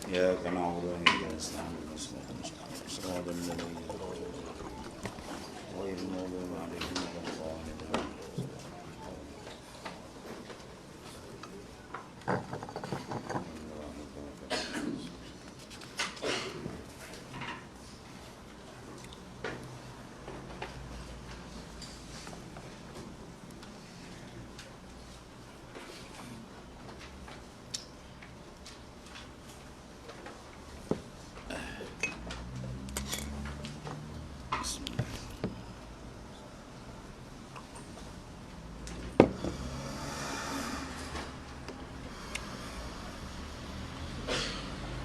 إياك نعبد وإياك نستعين صراط الذين أنعمت عليهم غير المغضوب عليهم ولا الضالين.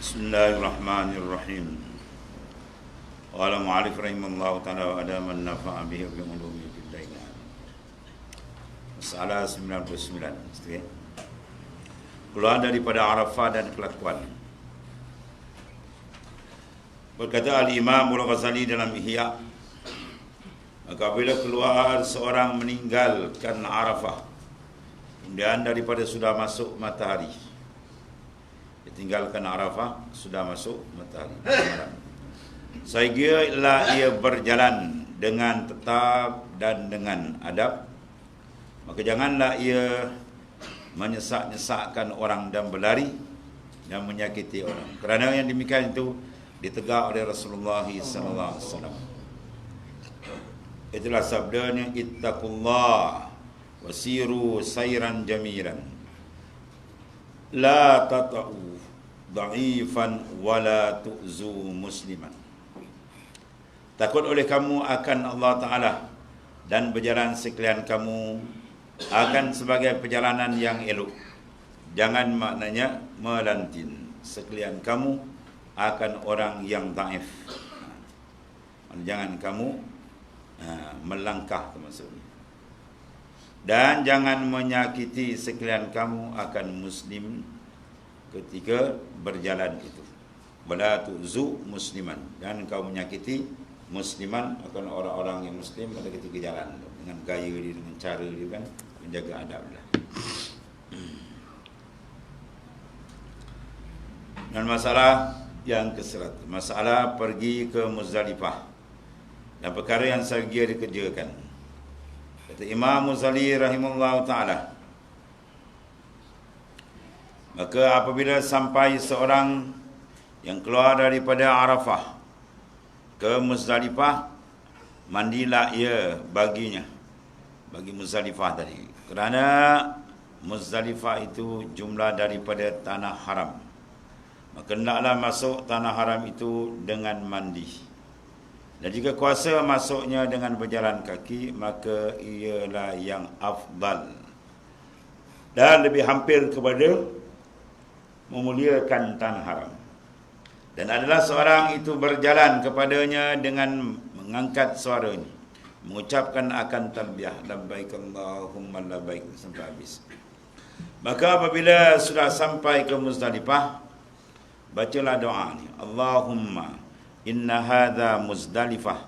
Bismillahirrahmanirrahim. Qala mu'alif rahimallahu ta'ala wa adama an-nafa'a bihi wa bi'ulumihi fid daina. Masalah 99. Keluar daripada Arafah dan kelakuan. Berkata Al-Imam Al-Ghazali dalam Ihya, maka bila keluar seorang meninggalkan Arafah, kemudian daripada sudah masuk matahari, tinggalkan Arafah, sudah masuk matahari. Sehingga ia berjalan dengan tetap dan dengan adab, maka janganlah ia menyesak-nyesakkan orang dan berlari dan menyakiti orang. Kerana yang demikian itu ditegak oleh Rasulullah SAW. Itulah sabdanya, ittaqullah wasiru sayran jamilan la tata'u da'ifan wala tu'zu musliman. Takut oleh kamu akan Allah Ta'ala dan berjalan sekalian kamu akan sebagai perjalanan yang elok. Jangan maknanya melantin sekalian kamu akan orang yang daif. Jangan kamu melangkah maksudnya. Dan jangan menyakiti sekalian kamu akan muslim ketika berjalan itu. Wala tu'zu musliman, dan kau menyakiti musliman akan orang-orang yang muslim pada ketika jalan dengan gaya dia, dengan cara dia kan, menjaga adablah. Dan masalah yang ke-100, masalah pergi ke Muzdalifah dan perkara yang sahaja dikerjakan. Kata Imam Ghazali rahimahullah ta'ala, maka apabila sampai seorang yang keluar daripada Arafah ke Muzdalifah, mandilah ia baginya, bagi Muzdalifah tadi. Kerana Muzdalifah itu jumlah daripada tanah haram, maka hendaklah masuk tanah haram itu dengan mandi. Dan jika kuasa masuknya dengan berjalan kaki, maka ialah yang afdal dan lebih hampir kepada memuliakan tanah haram. Dan adalah seorang itu berjalan kepadanya dengan mengangkat suaranya, mengucapkan akan talbiyah, labbaik Allahumma labbaik, sampai habis. Maka apabila sudah sampai ke Muzdalifah, bacalah doa ni, Allahumma inna hadha Muzdalifah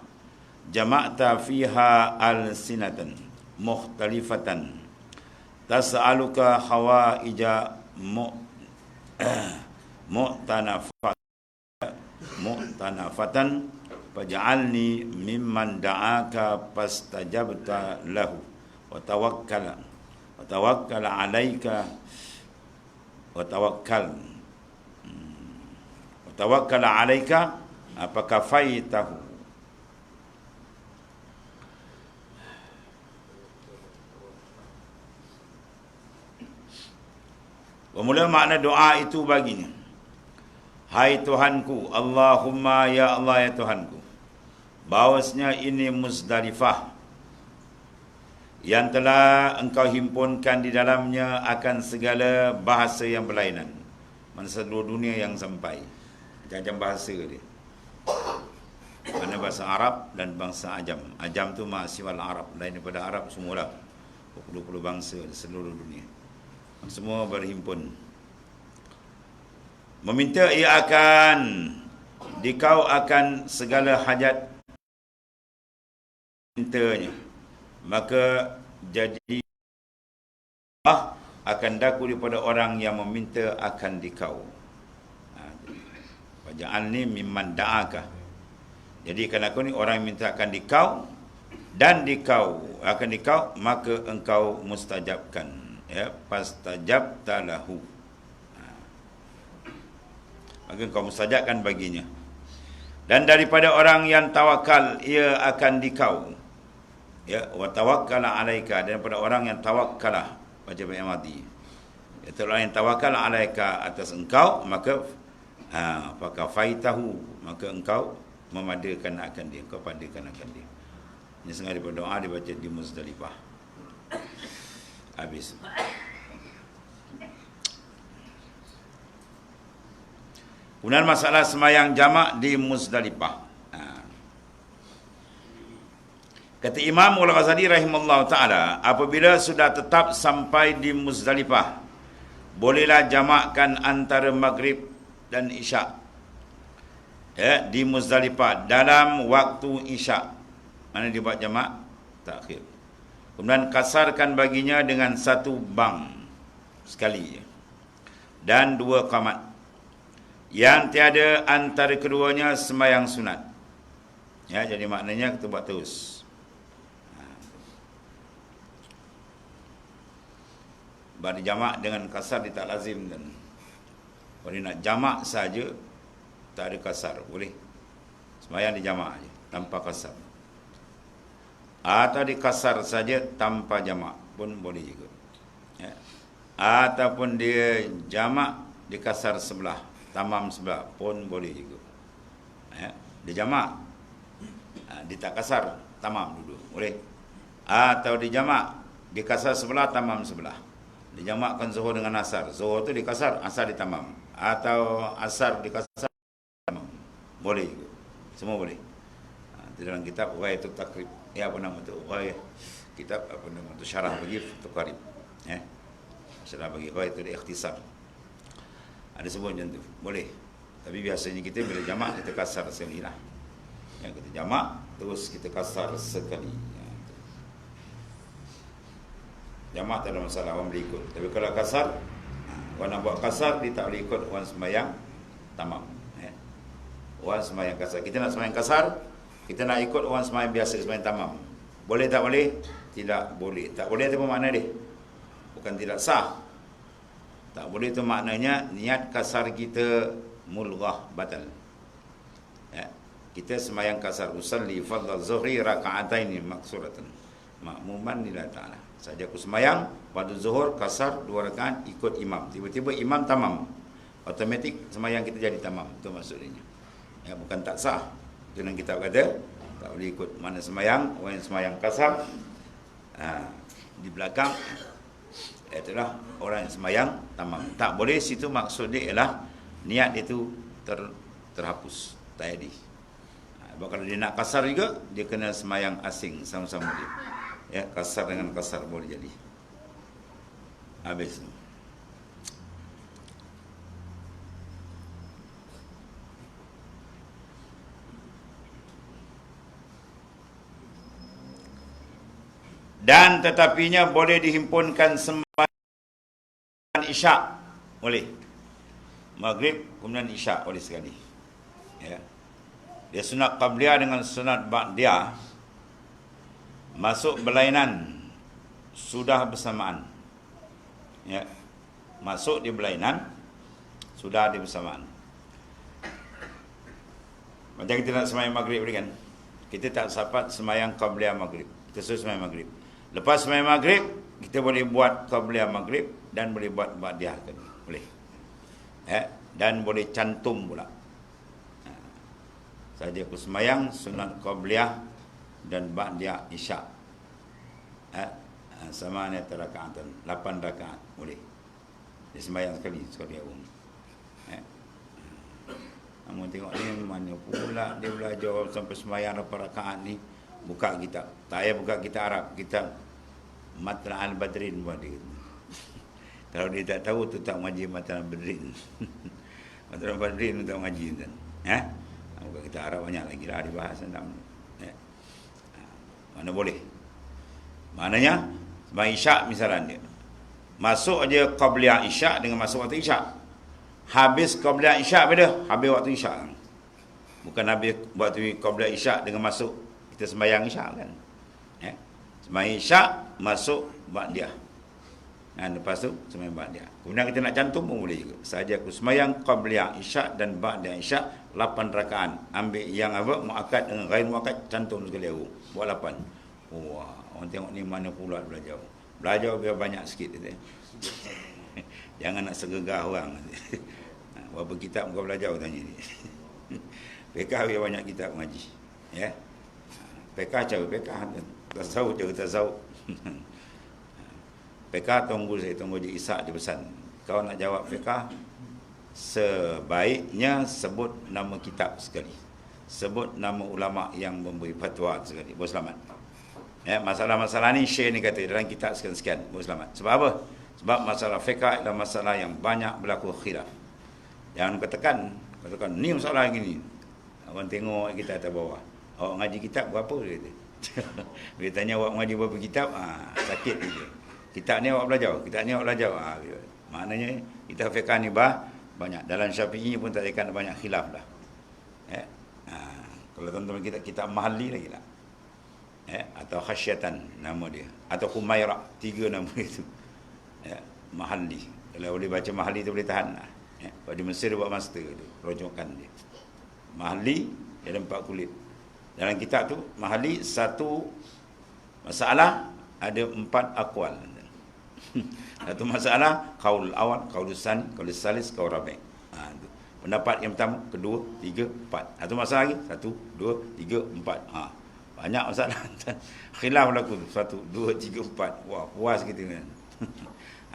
jama'ta fiha al-sinatan mukhtalifatan tas'aluka hawaija mu'tanafatan faj'alni mimman da'aka fastajabta lahu wa tawakkala alaika wa tawakkala alaika apakafaitahu. Bermula makna doa itu baginya, hai Tuhanku, Allahumma ya Allah ya Tuhanku, bahawasanya ini Muzdalifah yang telah engkau himpunkan di dalamnya akan segala bahasa yang berlainan, mana seluruh dunia yang sampai macam-macam bahasa dia, mana bahasa Arab dan bangsa Ajam. Ajam tu mahasiwal Arab, lain daripada Arab semualah 20 bangsa di seluruh dunia, semua berhimpun meminta ia akan dikau akan segala hajat mintanya, maka jadi akan daku daripada orang yang meminta akan dikau. Faj'alni mimman da'aka. Jadi kerana aku ni orang yang mintakan dikau, dan akan dikau, maka engkau mustajabkan. Ya, fastajabta lahu. Maka engkau mustajabkan baginya. Dan daripada orang yang tawakal, ia akan dikau. Ya, wa tawakkala alaika, daripada orang yang tawakkalah, baca ayat mati. Itu orang yang tawakal alaika, atas engkau, maka fakafaitahu, maka engkau memadakan akan dia, engkau padakan akan dia. Ini sengaja daripada doa dibaca di Muzdalifah. Habis. Kemudian masalah semayang jamak di Muzdalifah. Kata Imam Al-Ghazali rahimahullah ta'ala, apabila sudah tetap sampai di Muzdalifah, bolehlah jamakkan antara maghrib dan isyak, ya, di Muzdalifah dalam waktu isyak. Mana dia buat jamak? Takhir. Kemudian kasarkan baginya dengan satu bang sekali, dan 2 qamat. Yang tiada antara keduanya sembahyang sunat. Ya, jadi maknanya kita buat terus. Bagi jamak dengan kasar dia tak lazim, dan kalau nak jamak saja tak ada kasar, boleh sembahyang di jamak aja tanpa kasar. Atau dikasar saja tanpa jamak pun boleh juga. Ya. Ataupun dia jamak dikasar sebelah, tamam sebelah pun boleh juga. Ya. Dia jamak, dia tak kasar, tamam dulu, boleh. Atau dia jamak dikasar sebelah, tamam sebelah. Dijamakkan zuhur dengan asar. Zuhur tu dikasar, asar ditamam. Atau asar dikasar, tamam. Boleh juga. Semua boleh. Di dalam kitab Ghayatul Taqrib. Ya, apa nama tu? Kitab apa nama tu? Syarah bagi Fathul Qarib. Ya. Syarah bagi Ghayatul Ikhtisar. Ada sebut macam tu. Boleh. Tapi biasanya kita bila jamak, kita kasar sekali lah. Yang kita jamak, terus kita kasar sekali. Jamak tak ada masalah, orang boleh ikut. Tapi kalau kasar, orang nak buat kasar, dia tak boleh ikut orang sembahyang tamam. Orang sembahyang kasar. Kita nak sembahyang kasar, kita nak ikut orang sembahyang biasa, sembahyang tamam. Boleh tak boleh? Tidak boleh. Tak boleh itu apa makna dia? Bukan tidak sah. Tak boleh itu maknanya niat kasar kita mulghah, batal. Ya. Kita sembahyang kasar, usalli fardhu zuhri raka'ataini maksuratan ma'muman lillahi ta'ala. Saja aku sembahyang pada zuhur kasar 2 rakaat ikut imam. Tiba-tiba imam tamam. Automatik sembahyang kita jadi tamam. Itu maksudnya. Ya, bukan tak sah. Itu yang kita kata tak boleh ikut mana sembahyang, orang yang sembahyang kasar. Di belakang itulah orang yang sembahyang tamam. Tak boleh, situ maksud dia ialah niat itu terhapus, tak jadi. Kalau dia nak kasar juga, dia kena sembahyang asing sama-sama dia. Ya, kasar dengan kasar boleh jadi. Habis. Dan tetapinya boleh dihimpunkan sembahyang isyak. Boleh. Maghrib kemudian isyak boleh sekali. Ya. Dia sunat qabliyah dengan sunat ba'diyah masuk berlainan, sudah bersamaan. Ya. Masuk di berlainan, sudah di bersamaan. Macam kita nak sembahyang maghrib ni kan, kita tak sempat sembahyang qabliyah maghrib, kita suruh sembahyang maghrib. Lepas sembahyang maghrib, kita boleh buat qabliyah maghrib dan boleh buat ba'diyah kan, boleh. Ya. Dan boleh cantum pula. Saja aku sembahyang sunat qabliyah dan ba'diyah isyak. Sama ni rakaatan, 8 rakaat boleh. Dia sembahyang sekali awam. Kamu tengok ni mana pula dia belajar sampai sembahyang 8 rakaat ni. Buka kitab. Tak payah buka kitab Arab, kitab Matla'al Badrin buat dia. Kalau dia tak tahu tu tak ngaji Matla'al Badrin. Matla'al Badrin tu tak ngaji kan. Buka kitab Arab banyak lagi lah dibahas tentang. Mana boleh. Maknanya sembahyang isyak misalnya. Masuk aja qabliyah isyak dengan masuk waktu isyak. Habis qabliyah isyak bila? Habis waktu isyak. Bukan habis waktu qabliyah isyak dengan masuk kita sembahyang isyak kan. Sembahyang isyak masuk ba'diyah. Lepas tu sembahyang ba'diyah. Kemudian kita nak cantum pun boleh juga. Saja aku sembahyang qabliyah isyak dan ba'diyah isyak 8 rakaat. Ambil yang apa? Muakkad dengan ghair muakkad, cantum sekali aku. Buat 8. Wah, orang tengok ni mana pula belajar. Belajar biar banyak sikit dia. Jangan nak segegah orang. Berapa kitab kau belajar tanya ni. Fiqh biar banyak kitab mengaji. Ya. Fiqh cara fiqh tu. Tasawuf cara tasawuf. PK tunggu di Ishak dia pesan. Kau nak jawab PK, sebaiknya sebut nama kitab sekali. Sebut nama ulama yang memberi fatwa sekali. Bos selamat. Ya, masalah-masalah ni Syekh ni kata dalam kitab sekian-sekian. Bos selamat. Sebab apa? Sebab masalah fiqh adalah masalah yang banyak berlaku khilaf. Jangan katakan ni masalah gini. Orang tengok kita atas bawah. Awak ngaji kitab berapa dia kata. Bila tanya awak mengaji berapa kitab, sakit dia. Kitab ni awak belajar, kitab ni awak belajar. Maknanya kita fiqh ni banyak. Dalam Syafi'i pun tak ada banyak khilaf dah. Kalau tuan-tuan kitab Mahalli lagi tak? Atau Khasyatan nama dia, atau Humairah, 3 nama itu. Mahalli. Kalau boleh baca Mahalli tu boleh tahan lah. Kalau di Mesir buat master tu, rojokan dia. Mahalli ada 4 kulit. Dalam kitab tu Mahalli, satu masalah ada 4 aqwal. Satu masalah qaul awal, qaul tsani, qaul salis, qaul rabi'. Pendapat yang pertama, kedua, 3, 4. Satu masalah lagi, 1, 2, 3, 4. Banyak masalah. Khilaf berlaku 1, 2, 3, 4. Wah, puas kita kan.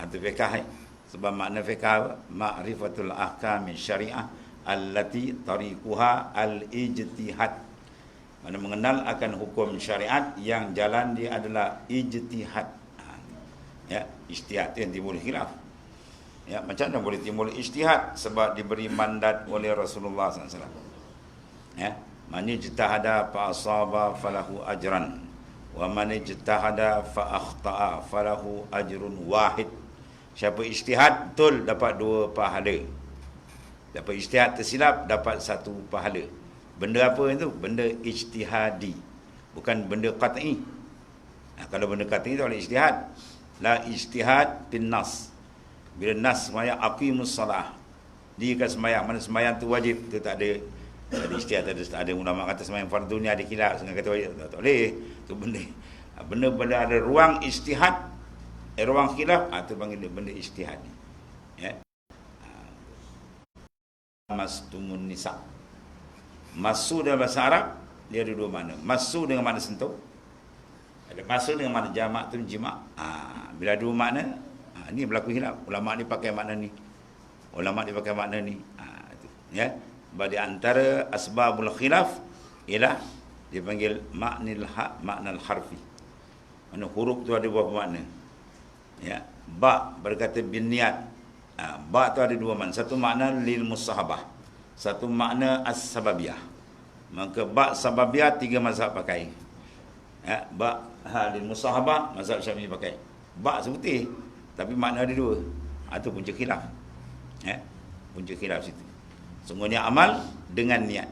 Itu fiqh. Sebab makna fiqh ma'rifatul ahkam syariah allati tariquha al-ijtihad. Mana mengenal akan hukum syariat yang jalan dia adalah ijtihad. Ya, ijtihad yang timbul khilaf. Ya, macam mana boleh timbul ijtihad? Sebab diberi mandat oleh Rasulullah SAW. Ya, man ijtahada fa asaba falahu ajran wa man ijtahada fa akhta'a falahu ajrun wahid. Siapa ijtihad betul dapat 2 pahala. Dapat ijtihad tersilap dapat 1 pahala. Benda apa itu? Benda ijtihadi, bukan benda qat'i. Kalau benda qat'i itu oleh ijtihad. La ijtihad bin nas. Bila nas sembahyang aqimus salah, dia kata sembahyang, mana sembahyang tu wajib, itu tak ada ijtihad. Ada ulama kata sembahyang fardu ni ada khilaf, setengah kata wajib, tak boleh. Itu benda ada ruang ijtihad, ruang khilaf, itu panggil benda ijtihad. Ya. Mastumun nisa. Masu dalam bahasa Arab dia ada 2 makna. Masu dengan makna sentuh. Ada masu dengan makna jamak tu jima'. Bila 2 makna, ni berlaku hilaf. Ulama ni pakai makna ni. Ulama ni pakai makna ni. Ya. Di antara asbabul khilaf ialah dipanggil maknal harfi. Mana huruf tu ada berapa makna? Ya. Ba berkata bin niat. Ba tu ada 2 makna. Satu makna lil musahabah. Satu makna as-sababiyah. Maka ba' sababiyah 3 mazhab pakai. Ya, ba' lil musahabah mazhab Syafi'i pakai. Ba' seputih tapi makna ada 2. Itu punca khilaf. Ya, punca khilaf situ. Sungguhnya amal dengan niat.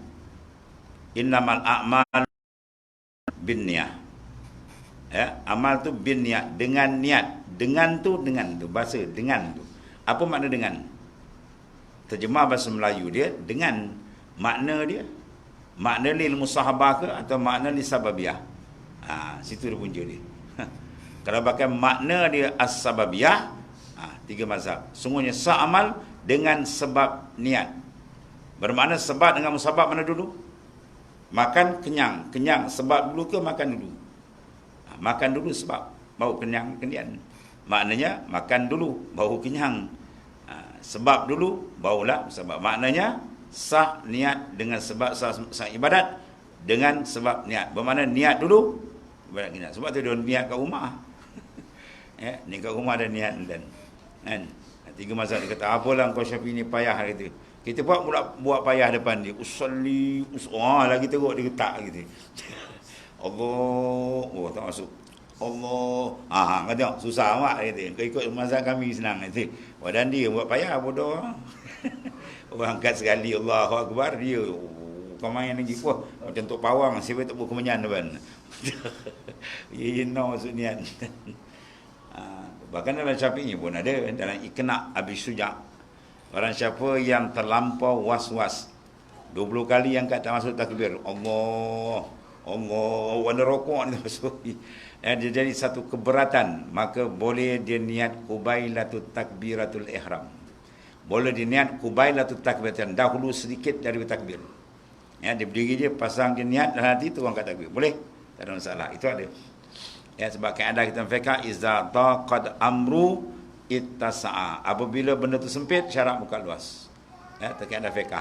Innamal a'mal bin niyah. Ya, amal tu bin niat, dengan niat. Dengan tu bahasa dengan tu. Apa makna dengan? Terjemah bahasa Melayu dia dengan makna dia. Makna lil musahabah ke atau makna li sababiyah. Situ dia punca dia. Kalau pakai makna dia as-sababiyah, 3 mazhab. Sungguhnya sah amal dengan sebab niat. Bermakna sebab dengan musabab mana dulu? Makan kenyang. Kenyang sebab dulu ke makan dulu? Makan dulu sebab baru kenyang kemudian. Maknanya makan dulu baru kenyang. Sebab dulu barulah sebab. Maknanya sah niat dengan sebab sah ibadat dengan sebab niat. Bermakna niat dulu ibadat niat. Sebab tu dia niat kat rumah. Ya, ni kat rumah ada niat dan kan. 3 mazhab dia kata apalah kau Syafi'i ni payah gitu. Kita buat payah depan dia. Usolli lagi teruk dia getak gitu. Allah, tak masuk. Allah. Kau tengok susah amat kata. Kau ikut mazhab kami senang kata. Wadan dia buat payah bodoh. Orang angkat sekali Allahu Akbar, dia kau main lagi. Wah, macam Tok Pawang, siapa tak buat kemenyan depan. Maksud niat. Bahkan dalam Syafi'i pun ada, dalam Iqna' Abi Syuja'. Orang siapa yang terlampau was-was 20 kali yang tak masuk takbir, Allah warna rokok ni masuk. Dia jadi satu keberatan, maka boleh dia niat qubailatut takbiratul ihram. Boleh dia niat qubailatut takbiratul, dahulu sedikit dari takbir. Ya, dia berdiri dia pasang dia niat dalam hati tu orang kata takbir. Boleh? Tak ada masalah. Itu ada. Ya, sebab kaedah kita fiqh iza taqad amru ittasa'a. Apabila benda tu sempit, syarat buka luas. Ya, tak kaedah fiqh.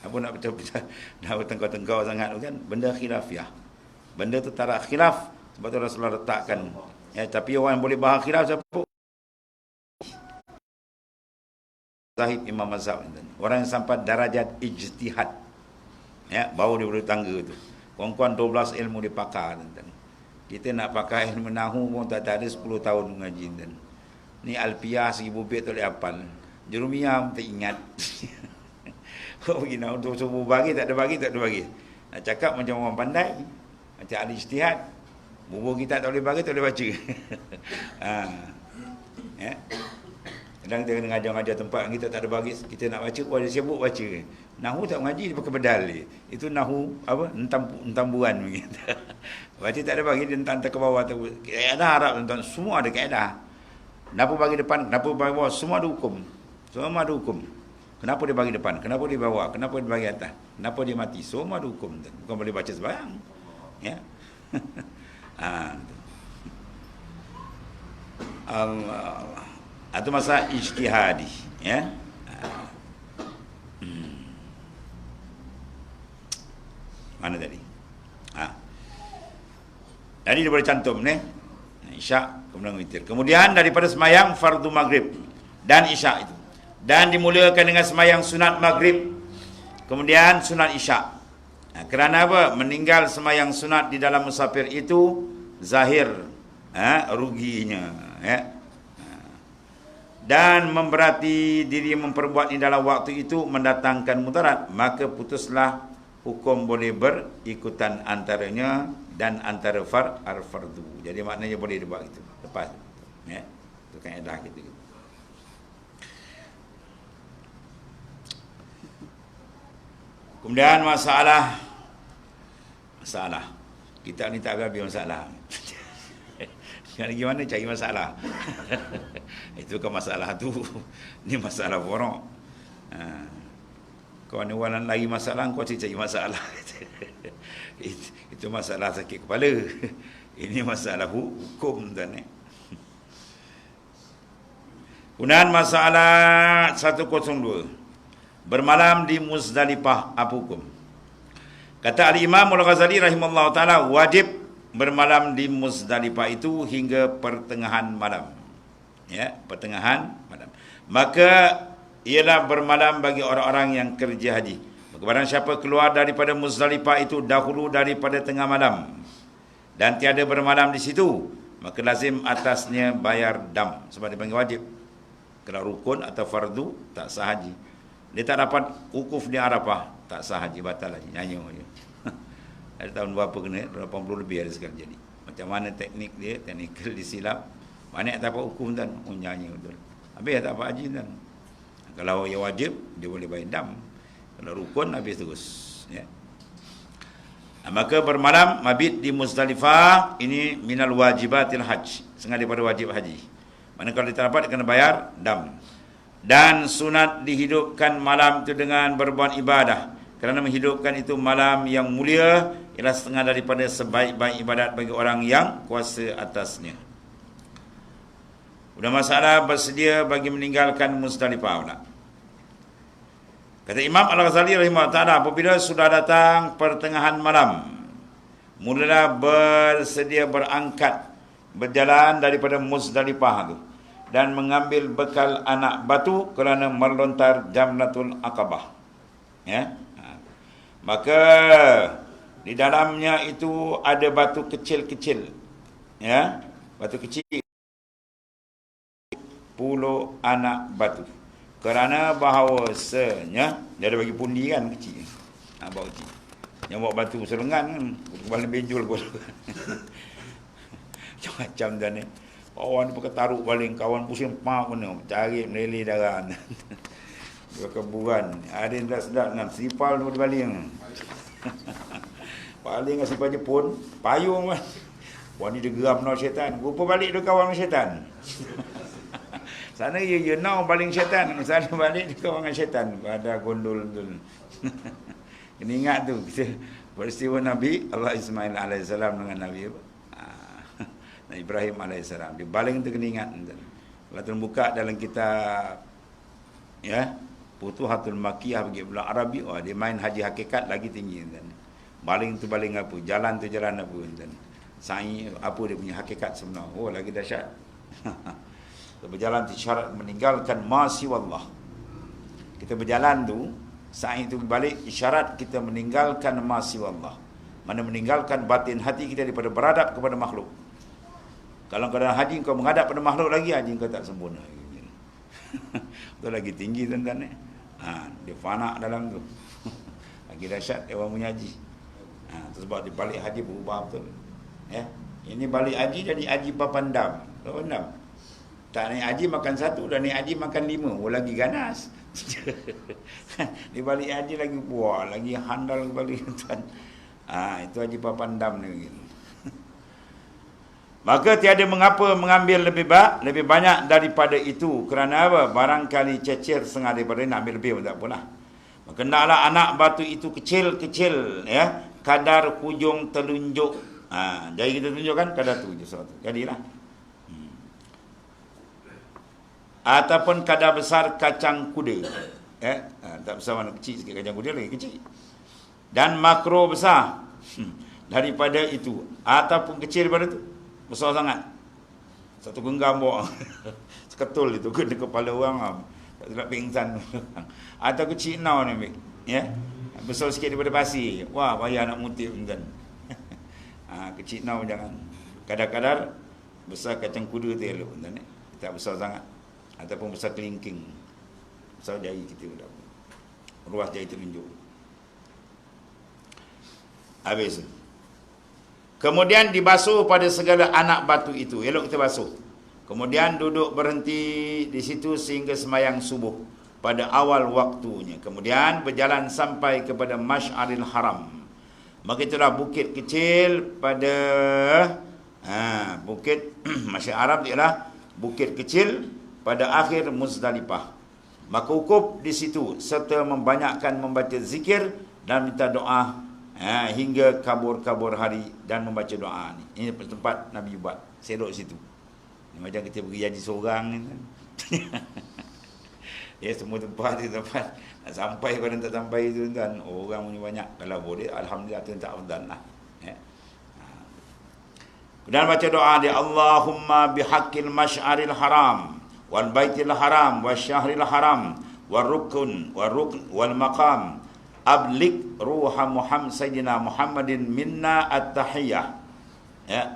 Apa nak betul-betul nak bertengkar-tengkar sangat kan? Benda khilafiah. Benda tu tak ada khilaf, sebab tu Rasulullah letakkan. Ya, tapi orang yang boleh bahas khilaf siapa? Sahib Imam Mazhab. Orang yang sampai darajat ijtihad. Ya, baru dia boleh tangga tu. Kawan-kawan 12 ilmu dia pakar. Kita nak pakai ilmu nahu pun tak ada 10 tahun mengaji. Ni Alpiyah 1000 bait tak boleh hafal. Jurumiyah pun tak ingat. Kau pergi nak untuk semua bagi, tak ada bagi. Nak cakap macam orang pandai, macam ahli ijtihad. Bubur kita tak boleh bagi, tak boleh baca. Ya. Kadang kita kena ngajar-ngajar tempat kita tak ada bagi, kita nak baca, ada sibuk baca. Nahu tak mengaji, dia pakai pedal dia. Itu nahu, entambuan begitu. Baca tak ada bagi, dia entam ke bawah. Kaedah Arab, tuan-tuan, semua ada kaedah. Kenapa bagi depan, kenapa bagi bawah, semua ada hukum. Semua ada hukum. Kenapa dia bagi depan? Kenapa dia bawah? Kenapa dia bagi atas? Kenapa dia mati? Semua ada hukum. Bukan boleh baca sembarang. Ya. Allah. Itu masa ijtihadi. Ya. Mana tadi? Jadi dia boleh cantum ni. Isyak, kemudian witir. Kemudian daripada semayang fardu maghrib dan isyak itu. Dan dimulakan dengan semayang sunat maghrib, kemudian sunat isyak. Kerana apa? Meninggal semayang sunat di dalam musafir itu zahir ruginya. Dan memberati diri memperbuat di dalam waktu itu mendatangkan mudarat, maka putuslah hukum boleh berikutan antaranya dan antara fardu. Jadi maknanya boleh dibuat itu lepas. Ya, itu kaedah kita. Kemudian masalah kita ni tak habis masalah. Gimana cari masalah? Itu kan masalah tu. Ni masalah borok. Kau ni orang lagi masalah, kau cari masalah. Itu masalah sakit kepala. Ini masalah hukum tuan ni. Kemudian masalah 102. Bermalam di Muzdalifah apa hukum? Kata Al-Imam Al-Ghazali rahimahullah ta'ala, wajib bermalam di Muzdalifah itu hingga pertengahan malam. Ya, pertengahan malam. Maka ialah bermalam bagi orang-orang yang kerja haji. Maka barang siapa keluar daripada Muzdalifah itu dahulu daripada tengah malam dan tiada bermalam di situ, maka lazim atasnya bayar dam, sebab dia panggil wajib. Kalau rukun atau fardu tak sah haji. Dia tak dapat wukuf di Arafah, tak sah haji, batal haji, nyanyi je. Ada tahun berapa kena, 80 lebih ada sekali jadi. Macam mana teknik dia, teknikal disilap. Mana tak dapat wukuf dan nyanyi betul. Habis tak dapat haji dan. Kalau yang wajib, dia boleh bayar dam. Kalau rukun, habis terus. Ya. Maka bermalam mabit di Muzdalifah ini minal wajibatil hajj, sengaja daripada wajib haji. Mana kalau dia tak dapat, dia kena bayar dam. Dan sunat dihidupkan malam itu dengan berbuat ibadah, kerana menghidupkan itu malam yang mulia ialah setengah daripada sebaik-baik ibadat bagi orang yang kuasa atasnya. Sudah masalah bersedia bagi meninggalkan Muzdalifah pula. Kata Imam Al-Ghazali rahimahullah ta'ala, apabila sudah datang pertengahan malam, mulalah bersedia berangkat berjalan daripada Muzdalifah itu dan mengambil bekal anak batu kerana melontar Jamratul Aqabah. Ya. Maka di dalamnya itu ada batu kecil-kecil. Ya, batu kecil. 10 anak batu. Kerana bahawasanya dia ada bagi pundi kan kecil. Bawa kecil. Yang bawa batu selengan kan, kepala benjol pun. Macam dah ni. Kawan pakai taruh baling, kawan pusing pam pun cari meleleh darah. Berkeburan. Ada yang tak sedap dengan sipal tu baling. Baling dengan sipal Jepun, payung kan. Wah ni dia geram nak syaitan. Rupa balik dia kawan dengan syaitan. Sana ya now baling syaitan, sana balik dia kawan dengan syaitan. Pada gondol tu. Kena ingat tu peristiwa Nabi Allah Ismail AS dengan Nabi Nabi Ibrahim AS. Dia baling tu kena ingat. Kalau terbuka dalam kitab ya Futuhatul Makkiyah bagi bulan Arabi, dia main haji hakikat lagi tinggi. Baling tu baling apa? Jalan tu jalan apa? Sa'i apa dia punya hakikat sebenar? Lagi dahsyat. Berjalan tu syarat meninggalkan masiwallah. Kita berjalan tu, sa'i itu balik isyarat kita meninggalkan masiwallah. Mana meninggalkan batin hati kita daripada beradab kepada makhluk. Kalau keadaan haji kau menghadap pada makhluk lagi, haji kau tak sempurna. Itu lagi tinggi tuan-tuan ni. Dia fana dalam tu. Lagi dahsyat dia orang punya haji. Itu sebab dia balik haji berubah betul. Ya. Ini balik haji jadi haji papandam. Papandam. Tak naik haji makan satu, dah naik haji makan 5. Lagi ganas. Dia balik haji lagi buah, lagi handal balik tuan. Itu haji papandam ni. Maka tiada mengapa mengambil lebih banyak daripada itu. Kerana apa? Barangkali cecer setengah daripada nak ambil lebih pun tak apalah. Maka hendaklah anak batu itu kecil-kecil ya, kadar hujung telunjuk. Jadi kita tunjukkan kadar tu je satu. Jadilah. Ataupun kadar besar kacang kuda. Tak besar mana, kecil sikit kacang kuda lagi kecil. Dan makro besar daripada itu. Ataupun kecil daripada itu. Besar sangat. Satu genggam bawa. Seketul itu kena kepala orang. Tak nak pingsan. Atau kecil nau ni ambil. Ya. Besar sikit daripada pasir. Wah, payah nak mutip tuan. Kecil nau jangan. Kadar-kadar besar kacang kuda tu elok tuan. Tak besar sangat. Ataupun besar kelingking. Besar jari kita dah. Ruas jari telunjuk. Habis. Kemudian dibasuh pada segala anak batu itu. Elok kita basuh. Kemudian duduk berhenti di situ sehingga sembahyang subuh pada awal waktunya. Kemudian berjalan sampai kepada Masy'aril Haram. Maka itulah bukit kecil pada bukit Masy'ar Arab ialah bukit kecil pada akhir Muzdalifah. Maka wukuf di situ serta membanyakkan membaca zikir dan minta doa hingga kabur-kabur hari dan membaca doa ni. Ini tempat Nabi buat. Selok situ. Macam kita pergi haji seorang ni. Ya, semua tempat tu tempat nak sampai pada tak sampai tu tuan. Orang punya banyak. Kalau boleh alhamdulillah tu tak afdal lah. Dan baca doa dia, Allahumma bihaqqil masy'aril haram wal baitil haram wasyahril haram warukun wal maqam ablik ruha Muhammad Sayyidina Muhammadin minna at-tahiyyah.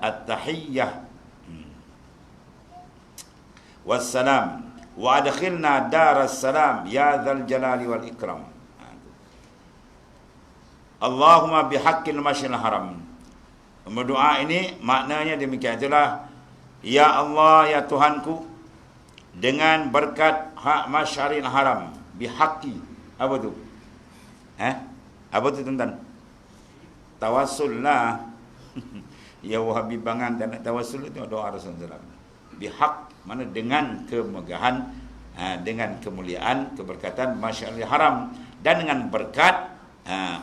At-tahiyyah wassalam wa adkhilna daras salam ya dzal jalali wal ikram. Allahumma bihaqqil masy'aril haram. Berdoa ini maknanya demikian. Itulah, ya Allah, ya Tuhanku, dengan berkat hak masy'aril haram, bihaqqi. Apa tu? Apa tu tuan-tuan? Tawassul lah. Ya Wahabi bangan tak nak tawassul itu doa Rasulullah. Bihaq, mana dengan kemegahan, dengan kemuliaan, keberkatan masy'aril haram, dan dengan berkat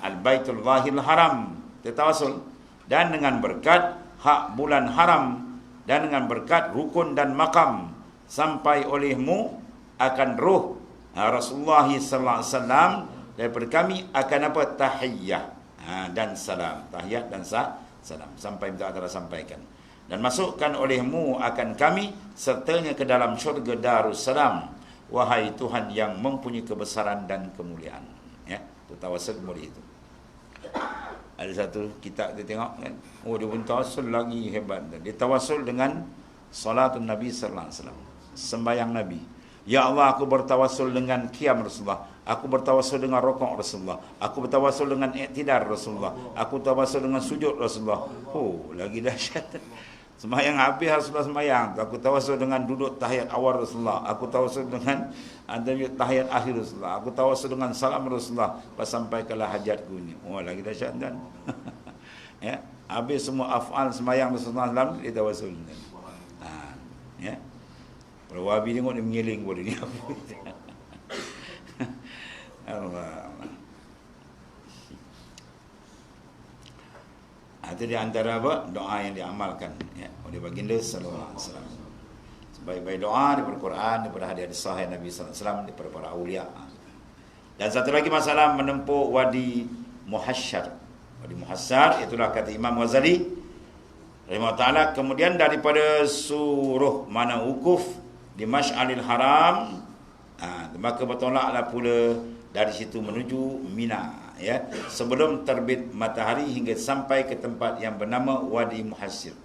al-baitul zahil haram, tawassul, dan dengan berkat hak bulan haram, dan dengan berkat rukun dan makam, sampai olehmu akan ruh Rasulullah sallallahu alaihi wasallam daripada kami akan apa? Tahiyyah dan salam. Tahiyat dan salam. Sampai minta Allah sampaikan. Dan masukkan olehmu akan kami sertanya ke dalam syurga Darussalam. Wahai Tuhan yang mempunyai kebesaran dan kemuliaan. Ya, itu tawassul mulia itu. Ada satu kitab kita tengok kan. Dia pun tawassul lagi hebat. Dia tawassul dengan salatun Nabi sallallahu alaihi wasallam. Sembahyang Nabi. Ya Allah, aku bertawassul dengan qiyam Rasulullah. Aku bertawassul dengan rukuk Rasulullah. Aku bertawassul dengan i'tidal Rasulullah. Aku bertawassul dengan sujud Rasulullah. Oh, lagi dahsyat. Sembahyang habis Rasulullah sembahyang. Aku tawassul dengan duduk tahiyat awal Rasulullah. Aku tawassul dengan tahiyat akhir Rasulullah. Aku tawassul dengan salam Rasulullah. Sampai kelah hajatku ni. Oh, lagi dahsyat kan. Ya, habis semua af'al sembahyang Rasulullah SAW, dia tawassul. Ya. Kalau Wahabi tengok dia mengiling boleh ni. Allah. Itu di antara apa? Doa yang diamalkan ya, oleh baginda sallallahu alaihi wasallam. Sebaik-baik doa daripada Quran, daripada hadis sahih Nabi sallallahu alaihi wasallam, daripada para aulia. Dan satu lagi masalah menempuh wadi muhasyar. Wadi muhasyar itulah kata Imam Ghazali rahimahullah taala. Kemudian daripada suruh mana wukuf di Masy'aril Haram, maka bertolaklah pula dari situ menuju Mina ya, sebelum terbit matahari hingga sampai ke tempat yang bernama Wadi Muhassir.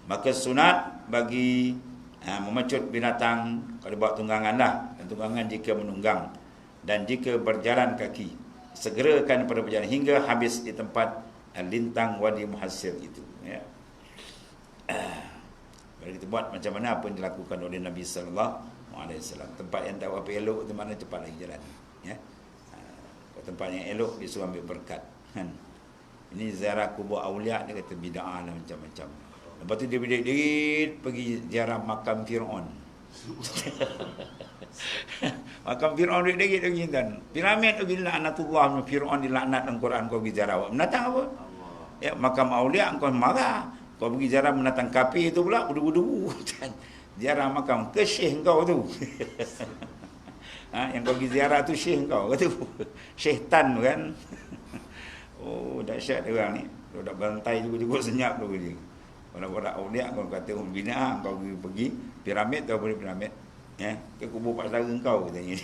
Maka sunat bagi memecut binatang kalau buat tunggangan lah, dan tunggangan jika menunggang, dan jika berjalan kaki segerakan pada perjalanan hingga habis di tempat lintang Wadi Muhassir itu ya. Kalau kita buat macam mana apa yang dilakukan oleh Nabi sallallahu alaihi wasallam. Tempat yang tak apa elok tu mana cepat lagi jalan ya. Tempat yang elok dia suruh ambil berkat kan. Ini ziarah kubur aulia, dia kata bid'ah lah macam-macam. Lepas tu dia berdiri pergi ziarah makam Fir'aun. Makam Fir'aun dikit lagi kan. Piramid tu laknatullah, Fir'aun dilaknat dalam Quran, kau pergi ziarah. Menatang apa? Ya, makam aulia kau marah. Kau pergi ziarah menatang kafir itu pula budu-budu. Ziarah makam ke syekh kau tu. Yang kau pergi ziarah tu syekh kau kata Syekh Tan kan. Oh, dahsyat dia orang ni. Kalau dah bantai juga senyap tu dia. Kalau orang aulia kau kata bina, kau pergi piramid tu boleh piramid. Ya, ke kubur pak saudara kau katanya.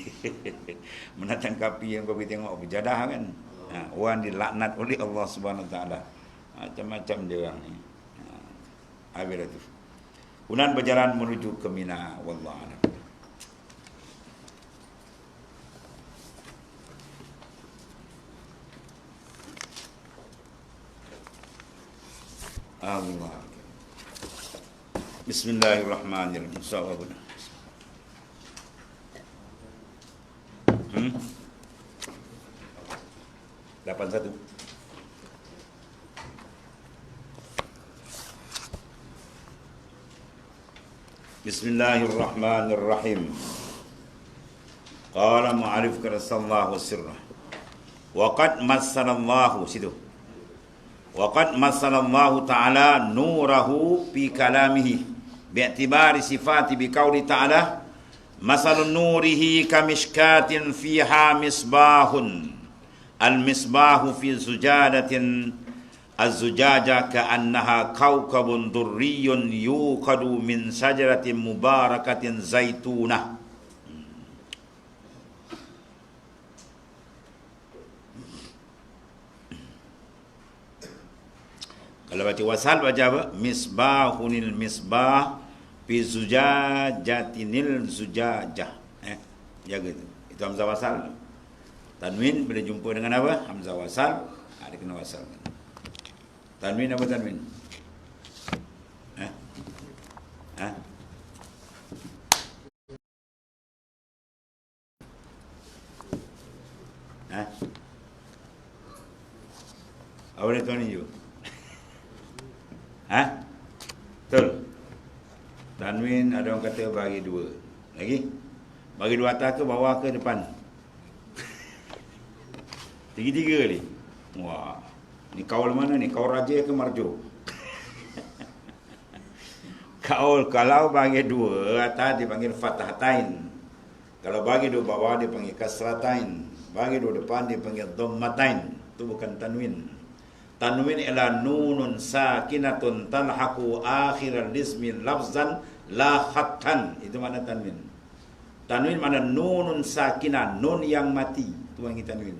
Menatang kapi yang kau pergi tengok berjadah kan. Orang dilaknat oleh Allah Subhanahu Wa Taala. Macam-macam dia orang ni. Habis tu. Kemudian berjalan menuju ke Mina, wallahu a'lam. Allah. Bismillahirrahmanirrahim. Assalamualaikum. 81. Bismillahirrahmanirrahim. Qala mu'arif karasallahu sirrah. Wa qad massalallahu situ. Wa qad massalallahu ta'ala nurahu fi kalamihi bi'tibari sifati biqauli ta'ala masalun nurihi kamishkatin fiha misbahun al-misbahu fi zujadatin az-zujaja ka'annaha kawkabun durriyun yuqadu min sajaratin mubarakatin zaitunah. Kalau baca wasal baca apa? Misbahunil misbah fi zujajatinil zujajah. Jaga tu. Itu hamzah wasal. Tanwin bila jumpa dengan apa? Hamzah wasal, ada kena wasal. Tanwin apa tanwin? Apa dia tuan ni juga? Betul. Tanwin ada orang kata bagi dua. Lagi? Bagi dua atas ke bawah ke depan? Tiga-tiga kali. Wah. Ni kaul mana ni? Kaul raja ke marjo? Kaul kalau bagi dua atas dipanggil fathatain. Kalau bagi dua bawah dipanggil kasratain. Bagi dua depan dipanggil dhammatain. Itu bukan tanwin. Tanwin ialah nunun sakinatun talhaqu akhiral ismi lafzan la khattan. Itu makna tanwin. Tanwin makna nunun sakinah, nun yang mati. Itu yang tanwin.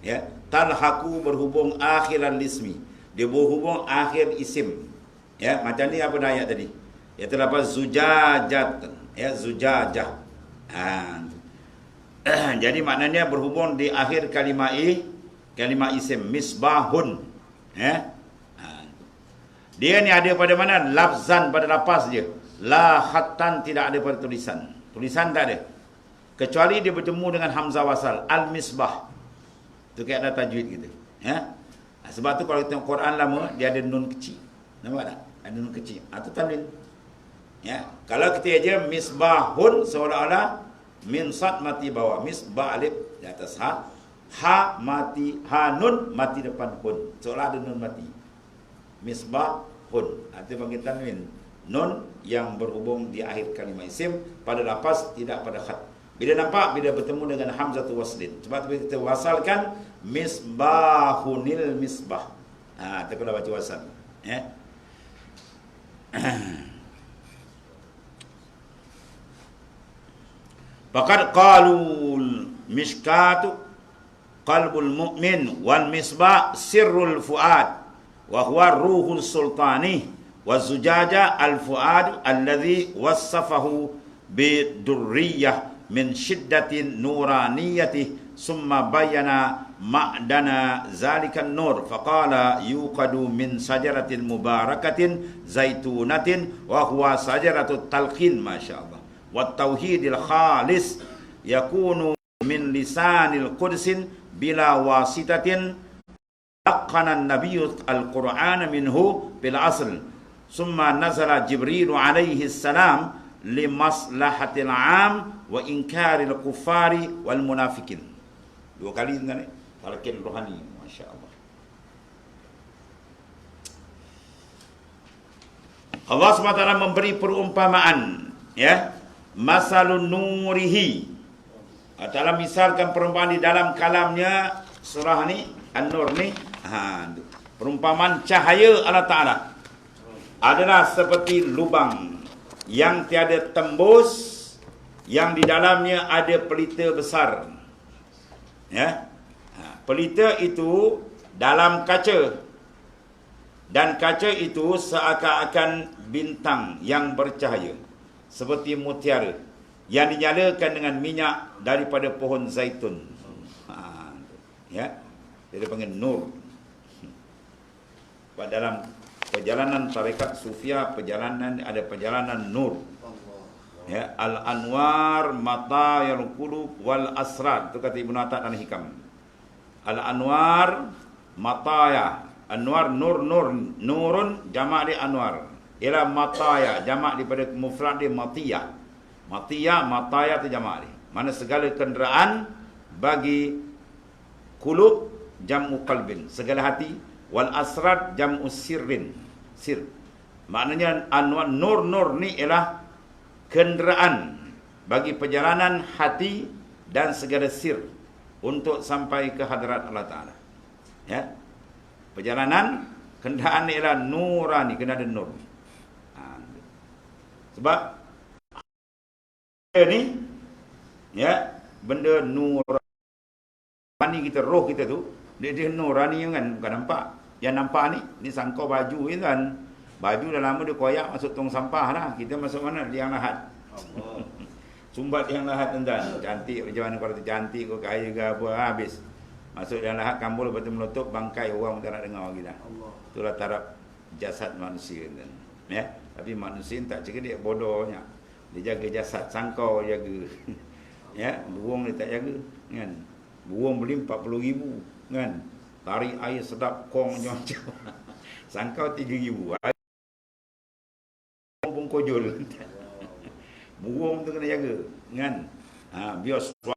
Ya, talhaqu berhubung akhiral ismi. Dia berhubung akhir isim. Ya, macam ni apa ayat tadi? Iaitu lafaz zujajat, ya, zujajah. Jadi maknanya berhubung di akhir kalimah isim misbahun. Dia ni ada pada mana? Lafzan, pada lafaz je. La khattan, tidak ada pada tulisan. Tulisan tak ada. Kecuali dia bertemu dengan hamzah wasal. Al-misbah. Itu kayak ada tajwid gitu. Sebab tu kalau kita tengok Quran lama, dia ada nun kecil. Nampak tak? Ada nun kecil. Itu tanwin. Kalau kita aja misbahun, seolah-olah min sad mati bawah. Misbah alif di atas ha. Ha mati, ha nun mati depan hun. Seolah ada nun mati. Misbahun. Itu panggil tanwin. Nun yang berhubung di akhir kalimah isim pada lafaz, tidak pada khat. Bila nampak, bila bertemu dengan hamzatul waslin. Sebab tu kita wasalkan misbahunil misbah. Kita kena baca wasal. Faqad qalul mishkatu qalbul mu'min wal misbah sirrul fuad wa huwa ruhul sultani wa zujaja al fuad alladhi wassafahu bidurriyah min shiddatin nuraniyati summa bayana ma'dana zalikan nur faqala yuqadu min sajaratin mubarakatin zaitunatin wa huwa sajaratut talqin masyaallah wa tauhidil khalis yakunu min lisanil qudsin bila wasitatin laqana an-nabiyyu al-qur'ana minhu bil asl summa nazala jibril alaihi salam limaslahatil am wa inkaril kufari wal munafikin. Dua kali sebenarnya talqin rohani, masya-Allah. Allah SWT memberi perumpamaan, masalun nurihi. Dalam misalkan perumpamaan di dalam kalamnya surah ni An-Nur ni, perumpamaan cahaya Allah Taala adalah seperti lubang yang tiada tembus, yang di dalamnya ada pelita besar. Pelita itu dalam kaca, dan kaca itu seakan-akan bintang yang bercahaya seperti mutiara yang dinyalakan dengan minyak daripada pohon zaitun. Dia panggil nur. Dalam perjalanan tarekat Sufia, ada perjalanan nur. Al-anwar mata yang qulub wal asrar, itu kata Ibnu Attab dalam Hikam. Al-anwar mataya, anwar nur, nurun jamak dia anwar, ialah mataya jamak daripada mufrad dia matiyah. Mataya tu jamak dia, mana segala kenderaan bagi qulub jam'u qalbin, segala hati, wal asrar jam'u sirrin, sir. Maknanya anwar nur ni ialah kenderaan bagi perjalanan hati dan segala sir untuk sampai ke hadrat Allah Ta'ala. Perjalanan kenderaan ialah nurani, kena ada nur. Sebab ni benda nurani kita, roh kita tu dia nurani kan, bukan nampak. Yang nampak ni sangkau baju ni kan. Baju dah lama dia koyak masuk tong sampah dah. Kita masuk mana? Liang lahat. Sumbat liang lahat tuan-tuan. Cantik macam mana kalau tu cantik kau kaya ke apa, habis. Masuk liang lahat kambul betul meletup bangkai orang tak nak dengar lagi dah. Itulah taraf jasad manusia tuan. Tapi manusia tak cerdik, bodohnya. Dia jaga jasad, sangkau jaga. Burung dia tak jaga kan. Burung beli 40,000 kan. Tarik air sedap kong macam-macam. Sangkau 3,000. Kojol. Burung tu kena jaga kan. Biar suara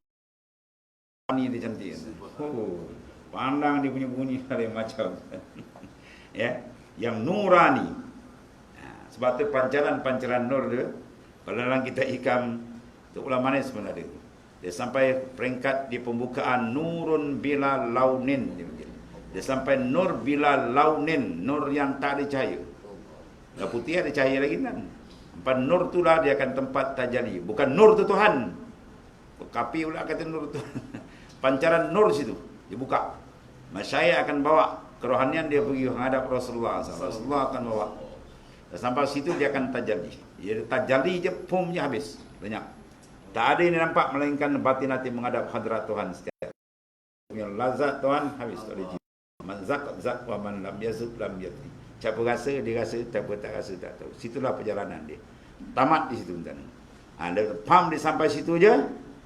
ni dia cantik. Pandang dia punya bunyi lain macam. Yang nurani. Sebab tu pancaran nur dia, kalau dalam kita hikam tu ulama manis sebenarnya dia sampai peringkat di pembukaan nurun bila launin. Dia sampai nur bila launin, nur yang tak ada cahaya. Dah putih ada cahaya lagi kan. Tempat nur tu lah dia akan tempat tajali. Bukan nur tu Tuhan. Kapi pula kata nur tu. Pancaran nur situ dibuka. Masyayikh akan bawa kerohanian dia pergi menghadap Rasulullah. Rasulullah akan bawa. Dan sampai situ dia akan tajali. Dia tajali je, pumnya habis. Banyak. Tak ada yang nampak melainkan batin hati menghadap hadrat Tuhan setiap. Yang lazat Tuhan habis tak ada. Man zak wa man lam yazuk lam yadri. Siapa rasa dia rasa, siapa tak rasa tak tahu. Situlah perjalanan dia. Tamat di situ tuan. Dia faham dia sampai situ je,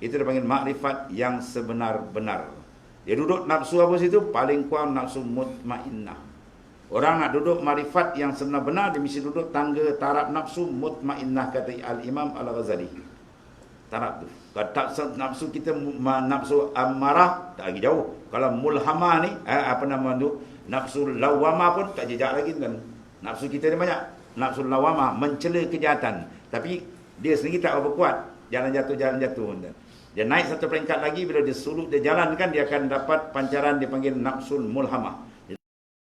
itu dia panggil makrifat yang sebenar-benar. Dia duduk nafsu apa situ? Paling kurang nafsu mutmainnah. Orang nak duduk makrifat yang sebenar-benar, dia mesti duduk tangga taraf nafsu mutmainnah, kata Al-Imam Al-Ghazali. Taraf tu. Kalau tak nafsu kita nafsu amarah, tak lagi jauh. Kalau mulhamah ni, apa nama tu? Nafsu lawamah pun tak jejak lagi kan. Nafsu kita ni banyak. Nafsu lawamah mencela kejahatan. Tapi dia sendiri tak berapa kuat. Jalan jatuh. Kan. Dia naik satu peringkat lagi, bila dia suluk, dia jalan kan, dia akan dapat pancaran dipanggil nafsul mulhamah.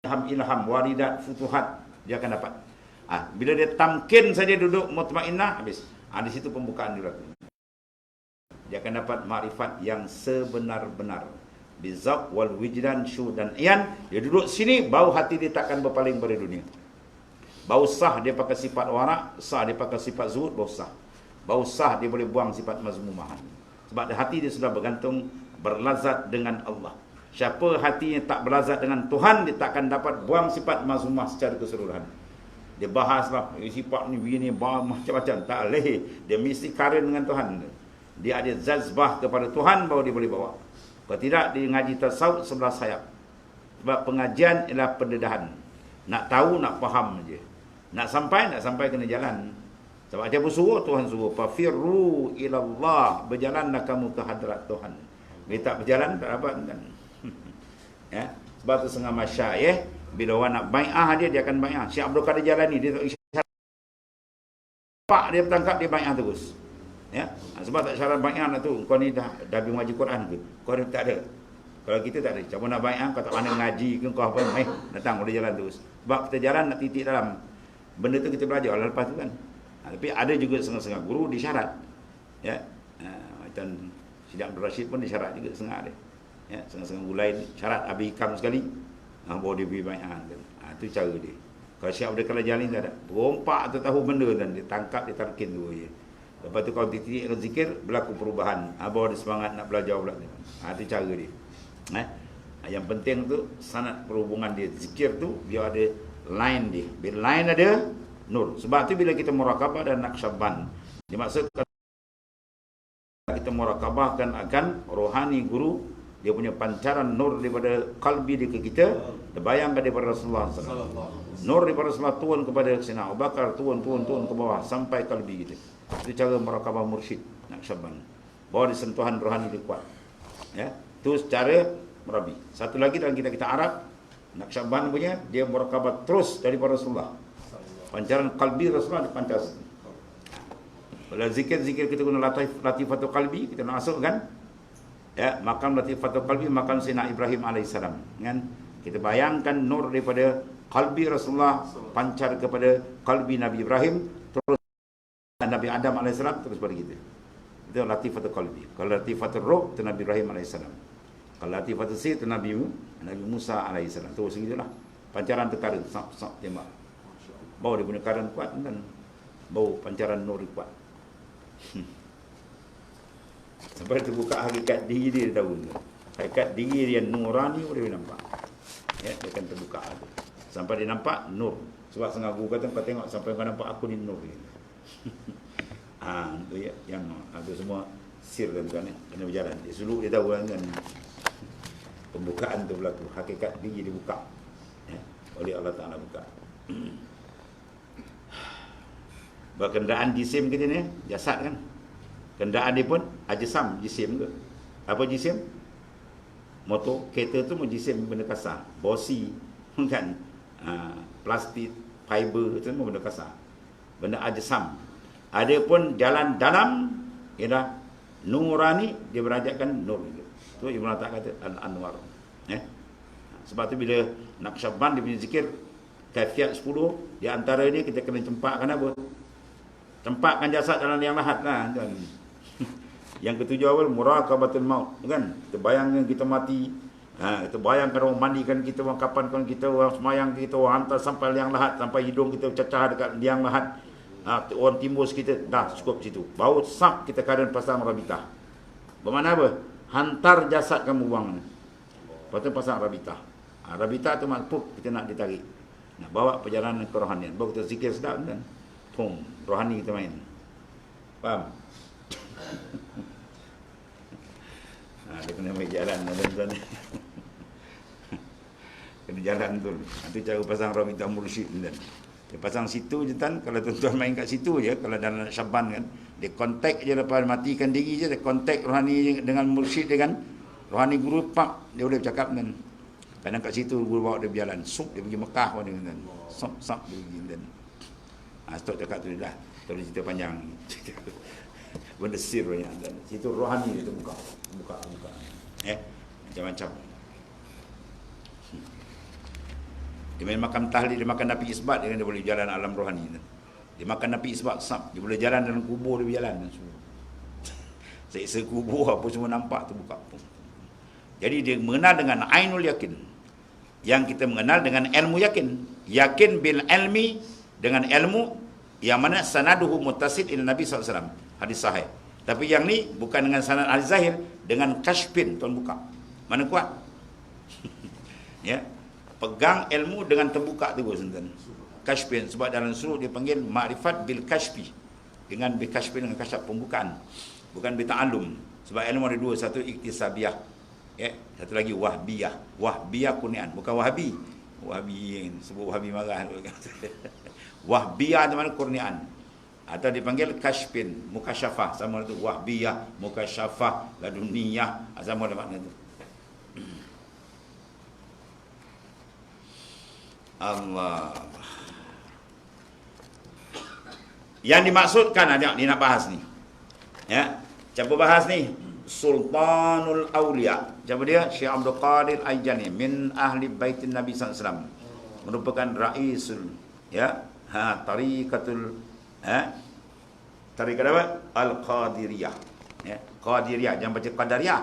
Ilham, waridat, futuhat, dia akan dapat. Bila dia tamkin saja duduk mutmainnah, habis. Di situ pembukaan dia laku. Dia akan dapat makrifat yang sebenar-benar. Bizak wal wijdan syu dan iyan. Dia duduk sini, bau hati dia takkan berpaling pada dunia. Bau sah dia pakai sifat warak, sah dia pakai sifat zuhud, bau sah. Bau sah dia boleh buang sifat mazmumahan. Sebab hati dia sudah bergantung, berlazat dengan Allah. Siapa hati yang tak berlazat dengan Tuhan, dia takkan dapat buang sifat mazmumah secara keseluruhan. Dia bahaslah, sifat ni begini, macam-macam. Tak boleh. Dia mesti karen dengan Tuhan. Dia ada jazbah kepada Tuhan, baru dia boleh bawa. Kalau tidak, dia ngaji tasawuf sebelah sayap. Sebab pengajian ialah pendedahan. Nak tahu, nak faham je. Nak sampai kena jalan. Sebab dia suruh, Tuhan suruh. Fafirru ilallah. Berjalanlah kamu ke hadrat Tuhan. Bila tak berjalan, tak dapat kan. Ya? Sebab tu setengah masyayikh, bila orang nak bai'ah dia akan bai'ah. Syekh Abdul Qadir Jalani, dia tak isyarat. Pak dia bertangkap, dia bai'ah terus. Ya? Sebab tak syarat bai'ah tu. Kau ni dah mengaji Quran ke? Kau ni tak ada. Kalau kita tak ada. Siapa nak bai'ah, kau tak pandai mengaji ke, kau apa, datang boleh jalan terus. Sebab kita jalan nak titik dalam. Benda tu kita belajar lepas tu kan. Tapi ada juga setengah-setengah guru disyarat. Ya. Macam Sidi Abdul Rashid pun disyarat juga setengah dia. Ya, setengah-setengah guru lain syarat Abi Hikam sekali. Baru dia pergi bai'ah kan. Itu cara dia. Kalau Syekh Abdul Qadir Jalani tak ada. Berompak atau tahu benda dan dia tangkap, dia tarkin tu je. Lepas tu kalau titik zikir, berlaku perubahan. Baru dia semangat nak belajar pula. Itu cara dia. Yang penting tu sanad perhubungan dia. Zikir tu dia ada line dia. Bila line ada nur. Sebab tu bila kita murakabah dan naqsyaband, dimaksudkan kita murakabahkan akan rohani guru, dia punya pancaran nur daripada kalbi dia ke kita, terbayangkan daripada Rasulullah SAW. Nur daripada Rasulullah turun kepada Sayyidina Abu Bakar, turun ke bawah sampai kalbi kita. Itu cara murakabah mursyid naqsyaband. Bahawa sentuhan rohani dia kuat. Ya, itu secara merabi. Satu lagi dalam kita Arab, naqsyaband punya dia murakabah terus daripada Rasulullah. Pancaran kalbi Rasulullah dipancar. Kalau zikir-zikir kita guna latifatul qalbi, kita nak masuk kan? Ya, makam latifatul qalbi, makam Sayyidina Ibrahim alaihissalam. Kan? Kita bayangkan nur daripada qalbi Rasulullah pancar kepada qalbi Nabi Ibrahim, terus Nabi Adam alaihissalam, terus pada kita. Itu latifatul qalbi. Kalau latifatul ruh, itu Nabi Ibrahim alaihissalam. Kalau latifatul sir, itu Nabi Musa alaihissalam. Terus begitulah. Pancaran terkaren, sap tembak. Bau dia punya karan kuat kan. Bau pancaran nur kuat. Sampai terbuka hakikat diri dia tahu. Hakikat diri dia nurani boleh nampak. Ya, dia akan terbuka tu. Sampai dia nampak nur. Sebab setengah guru kata kau tengok sampai kau nampak aku ni nur dia. Itu ya yang ada semua sir kan kena berjalan. Dia suluk dia tahu kan. Pembukaan tu berlaku, hakikat diri dibuka. Ya, oleh Allah Taala buka. Berkenderaan jisim kita ni, jasad kan. Kenderaan dia pun ajsam, jisim ke. Apa jisim? Motor, kereta tu pun jisim, benda kasar. Bosi, kan. Plastik, fiber, itu semua benda kasar. Benda ajsam. Ada pun jalan dalam, ialah nurani, dia berajakkan nur. Itu Ibn Atta kata, Al-Anwar. Sebab tu bila naqsyaband dia punya zikir, kaifiat 10, di antara ni kita kena cempakkan apa? Tempatkan jasad dalam liang lahat lah kan. Yang ketujuh awal muraqabatul maut kan. Kita bayangkan kita mati. Kita bayangkan orang mandikan kita, orang kapankan kita, orang semayang kita, orang hantar sampai liang lahat, sampai hidung kita cacah dekat liang lahat. Orang timbus kita dah cukup situ. Baru sap kita keadaan pasang rabitah. Bermakna apa? Hantar jasad kamu buang. Lepas tu pasang rabitah. Rabitah tu makpuk kita nak ditarik. Nak bawa perjalanan kerohanian. Baru kita zikir sedap kan. Pum, rohani kita main. Faham? Dia kena main jalan tuan-tuan. Kena jalan tu. Itu cara pasang rabitah mursyid kan. Dia pasang situ je kan. Kalau tuan-tuan main kat situ je, kalau dalam Syaban kan, dia kontak je lepas matikan diri je, dia kontak rohani dengan mursyid dia kan. Rohani guru pak, dia boleh bercakap kan. Kadang kat situ guru bawa dia berjalan. Sup dia pergi Mekah pun dia kan. Sop dia pergi kan. Stop cakap tu dah. Terus cerita panjang. Benda sir banyak kan. Situ rohani dia tu buka. Macam-macam. Dia main makan tahlil, dia makan napi isbat, dia boleh jalan alam rohani. Dia makan napi isbat, dia boleh jalan dalam kubur, dia berjalan. Seksa kubur, apa semua nampak, terbuka. Jadi dia mengenal dengan ainul yakin. Yang kita mengenal dengan ilmu yakin. Yakin bil ilmi, dengan ilmu, yang mana sanaduhu muttasil ila Nabi SAW. Hadis sahih. Tapi yang ni, bukan dengan sanad hadis zahir, dengan kashfin, tuan buka. Mana kuat? Ya. Pegang ilmu dengan terbuka tu tuan. Kashfin, sebab dalam surah dia panggil ma'rifat bil kashfi. Dengan bil kashfi, dengan kasyaf pembukaan. Bukan bil ta'allum. Sebab ilmu ada dua, satu iktisabiyah. Satu lagi wahbiyah. Wahbiyah kurnian, bukan wahbi. Wahbi sebut wahbi marah. Wahbiyah tu mana kurnian. Atau dipanggil kashfin, mukasyafah, sama tu wahbiyah, mukasyafah, laduniyah, sama ada makna tu. Allah. Yang dimaksudkan ada ni nak bahas ni. Ya, siapa bahas ni? Sultanul Aulia. Siapa dia? Syekh Abdul Qadir Al-Jani min ahli baitin Nabi sallallahu alaihi wasallam. Merupakan raisul tariqatul tariqat apa? Al-Qadiriyah. Ya, Qadiriyah, jangan baca Qadariyah.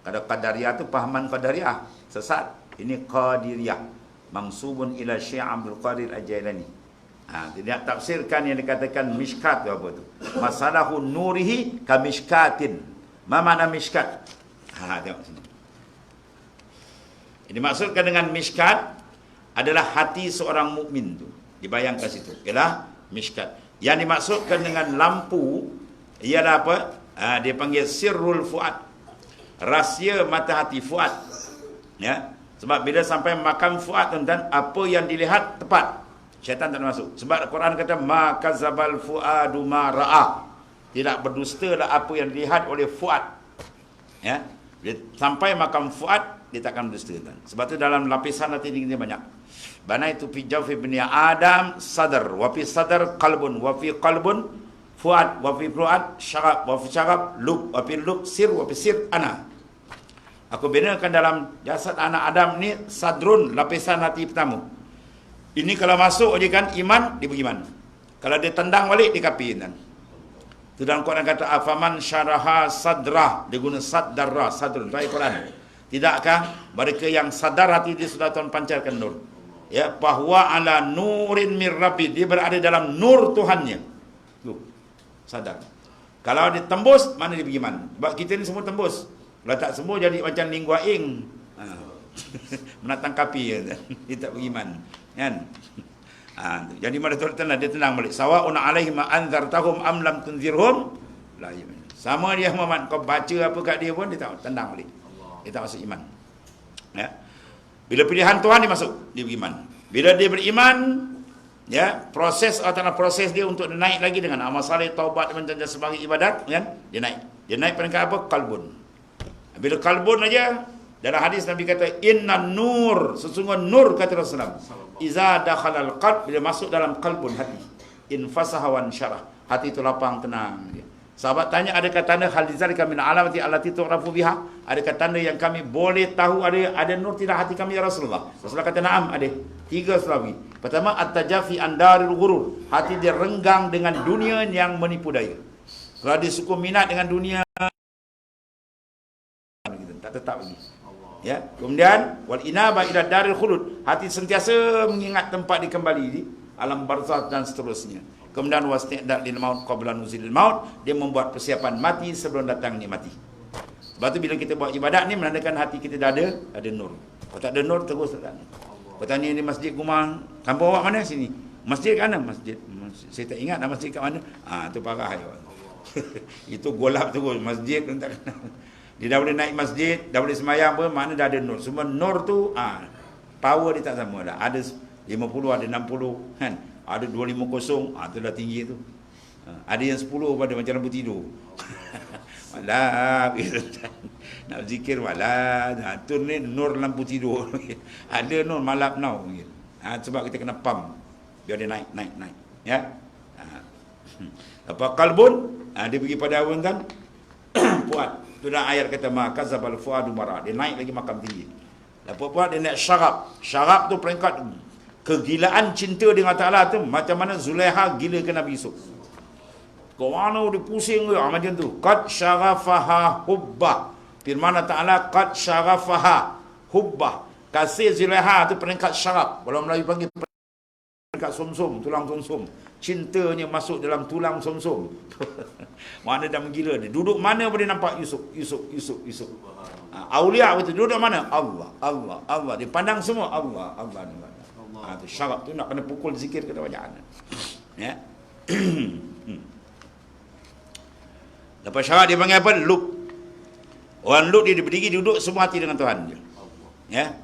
Kalau Qadariyah tu pahaman Qadariyah sesat. Ini Qadiriyah. Mansubun ila Syekh Abdul Qadir Al-Jailani. Tidak tafsirkan yang dikatakan mishkat tu apa tu. Masalahu nurihi ka mishkatin. Ma makna mishkat? Tengok sini. Ini maksudkan dengan mishkat adalah hati seorang mukmin tu. Dibayangkan situ. Ialah mishkat. Yang dimaksudkan dengan lampu ialah apa? Dia panggil sirrul fuad. Rahsia mata hati fuad. Ya. Sebab bila sampai makan fuad tuan-tuan, apa yang dilihat tepat. Syaitan tak masuk. Sebab Al-Quran kata ma kazabal fuadu ma ra'a. Tidak berdustalah apa yang dilihat oleh fuad. Ya. Bila sampai makan fuad, dia takkan berdusta tuan. Sebab tu dalam lapisan hati dia banyak. Bana itu fi jawfi ibni Adam sadar, wa fi sadar qalbun, wa fi qalbun fuad, wa fi fuad syarab, wa fi syarab lub, wa fi lub sir, wa fi sir ana. Aku binakan dalam jasad anak Adam ni sadrun, lapisan hati pertama. Ini kalau masuk je kan iman, dia beriman. Kalau dia tendang balik, dia kafir kan. Itu dalam Quran kata afaman syaraha sadrah, dia guna sadarra, sadrun. Itu ayat Quran. Tidakkah mereka yang sadar hati dia sudah Tuhan pancarkan nur. Ya, bahwa ala nurin mir rabbi, dia berada dalam nur Tuhannya. Tuh, sadar. Kalau dia tembus, mana dia beriman? Sebab kita ni semua tembus. Kalau tak semua jadi macam lingua ing. Menatang kapi dia tak beriman. Kan? Jadi mana tuan-tuan dia tenang balik. Sawa'un alaihim anzartahum am lam tunzirhum la yu'min. Sama dia Muhammad, kau baca apa kat dia pun dia tak tendang balik. Dia tak masuk iman. Ya. Bila pilihan Tuhan dia masuk, dia beriman. Bila dia beriman, ya, proses atau proses dia untuk naik lagi dengan amal saleh, taubat dan sebagai ibadat, kan? Dia naik. Dia naik peringkat apa? Qalbun. Bila kalbun aja, dalam hadis Nabi kata inna nur, sesungguhnya nur kata Rasulullah, iza dakhalal qalb, bila masuk dalam kalbun hati, infasaha wan syarah, hati itu lapang tenang. Sahabat tanya, adakah tanda hal dzalika min alamati allati tu'rafu biha? Adakah tanda yang kami boleh tahu ada nur tidak hati kami ya Rasulullah? Rasulullah kata na'am, ada. 3 selawi. Pertama, at-tajafi andarul ghurur, hati dia renggang dengan dunia yang menipu daya. Kalau dia suka minat dengan dunia, tak tetap lagi. Ya, kemudian wal inaba ila daril khulud, hati sentiasa mengingat tempat dikembali di alam barzakh dan seterusnya. Kemudian wasti'dad lil maut qabla nuzulil maut, dia membuat persiapan mati sebelum datangnya mati. Sebab tu bila kita buat ibadat ni menandakan hati kita dah ada nur. Kalau tak ada nur terus tak ada. Kau tanya di masjid Kumang, kampung awak mana sini? Masjid kat mana? Masjid. Saya tak ingat dah masjid kat mana. Tu parah dia. Itu golap terus masjid pun tak kenal. Dia dah boleh naik masjid, dah boleh sembahyang pun, makna dah ada nur. Semua nur tu power dia tak sama dah. Ada 50, ada 60 kan. Ada 250, tu dah tinggi tu. Ada yang 10 pada macam lampu tidur. Malah nak zikir malah. Tu ni nur lampu tidur. Ada nur malap now. Sebab kita kena pump biar dia naik. Ya. Apa kalbun? Dia pergi pada awal kan. Puat. Tu dah ayat kata maka zabal fuadu mara. Dia naik lagi makam tinggi. Lepas puat dia naik syarab. Syarab tu peringkat kegilaan cinta dengan Ta'ala tu macam mana Zulaiha gila ke Nabi Yusuf. Kau mana dia pusing ke macam tu. Qad syarafaha hubbah. Firman Ta'ala qad syarafaha hubbah. Kasih Zulaiha tu peringkat syarab. Kalau Melayu panggil peringkat somsom, tulang somsom. Cintanya masuk dalam tulang somsom. Mana dah menggila dia. Duduk mana pun dia nampak Yusuf. Aulia betul. Duduk mana? Allah. Dia pandang semua Allah. Tu syarat tu nak kena pukul zikir kena banyak. Ya. Lepas syarat dia panggil apa? Lut. Orang Lut dia berdiri duduk semua hati dengan Tuhan dia. Ya.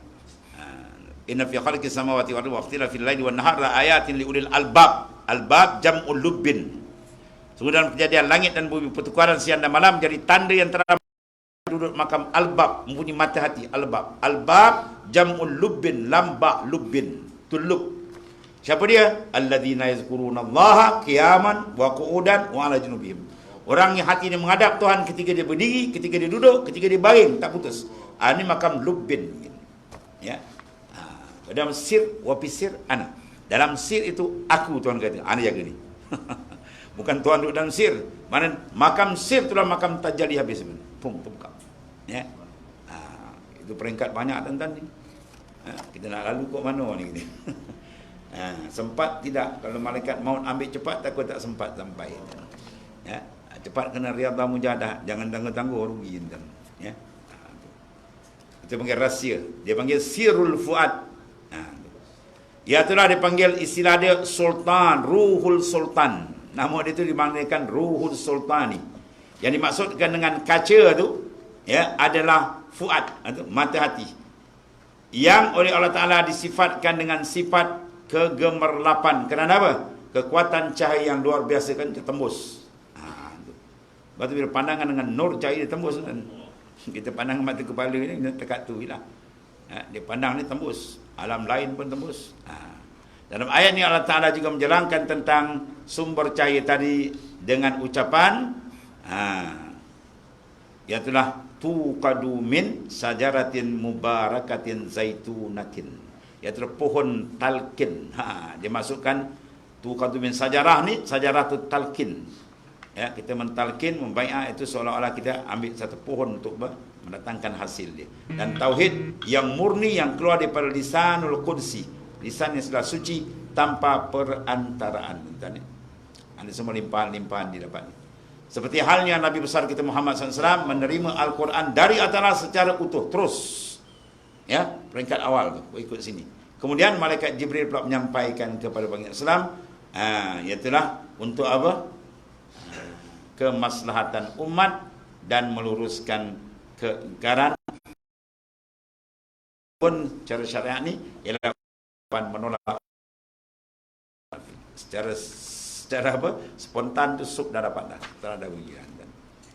Inna fi khalqis samawati wal ardi wa ikhtilafil laili wan nahari la ayatin liulil albab. Albab jam'ul lubbin. Sungguh dalam kejadian langit dan bumi pertukaran siang dan malam jadi tanda yang terang duduk makam albab, mempunyai mata hati. Albab jam'ul lubbin, lamba lubbin. Tulub. Siapa dia? Alladzina yazkurunallaha qiyaman wa qu'udan wa ala junubihim. Orang yang hati dia menghadap Tuhan ketika dia berdiri, ketika dia duduk, ketika dia baring, tak putus. Ini makam lubbin. Ya. Dalam sir wa pisir ana. Dalam sir itu aku, Tuhan kata, ana jaga ni. Bukan Tuhan duduk dalam sir. Mana makam sir itulah makam tajalli habis sebenarnya. Pum terbuka. Ya. Itu peringkat banyak tuan-tuan ni. Kita nak lalu kok mana ni kita. Sempat tidak. Kalau malaikat maut ambil cepat, takut tak sempat sampai. Ya. Cepat kena riyadhah mujahadah. Jangan tangguh-tangguh rugi tuan. Ya. Itu panggil rahsia. Dia panggil sirul fuad. Ya itulah dipanggil istilah dia sultan, ruhul sultan. Nama dia itu dipanggilkan ruhul sultani. Yang dimaksudkan dengan kaca tu ya adalah fuad, mata hati. Yang oleh Allah Ta'ala disifatkan dengan sifat kegemerlapan. Kerana apa? Kekuatan cahaya yang luar biasa kan tembus. Lepas tu bila pandangan dengan nur cahaya dia tembus kan. Kita pandang mata kepala ni dekat tu lah. Dia pandang ni tembus. Alam lain pun tembus. Dalam ayat ni Allah Ta'ala juga menjerangkan tentang sumber cahaya tadi dengan ucapan iaitulah tuqadu min sajaratin mubarakatin zaitunatin. Iaitu pohon talqin. Dia masukkan tuqadu min sajarah ni, sajarah tu talqin. Ya, kita mentalqin, membai'ah itu seolah-olah kita ambil satu pohon untuk mendatangkan hasil dia. Dan tauhid yang murni yang keluar daripada lisanul qudsi, lisan yang sudah suci tanpa perantaraan. Ada semua limpahan-limpahan didapat. Seperti halnya Nabi besar kita Muhammad SAW menerima Al-Quran dari Allah secara utuh terus. Ya, peringkat awal tu ikut sini. Kemudian malaikat Jibril pula menyampaikan kepada bangsa Islam, iaitulah untuk apa? Kemaslahatan umat dan meluruskan keengkaran. Pun cara syariat ni ialah menolak secara apa? Spontan tu sub dah dapat dah. Tak ada ujian.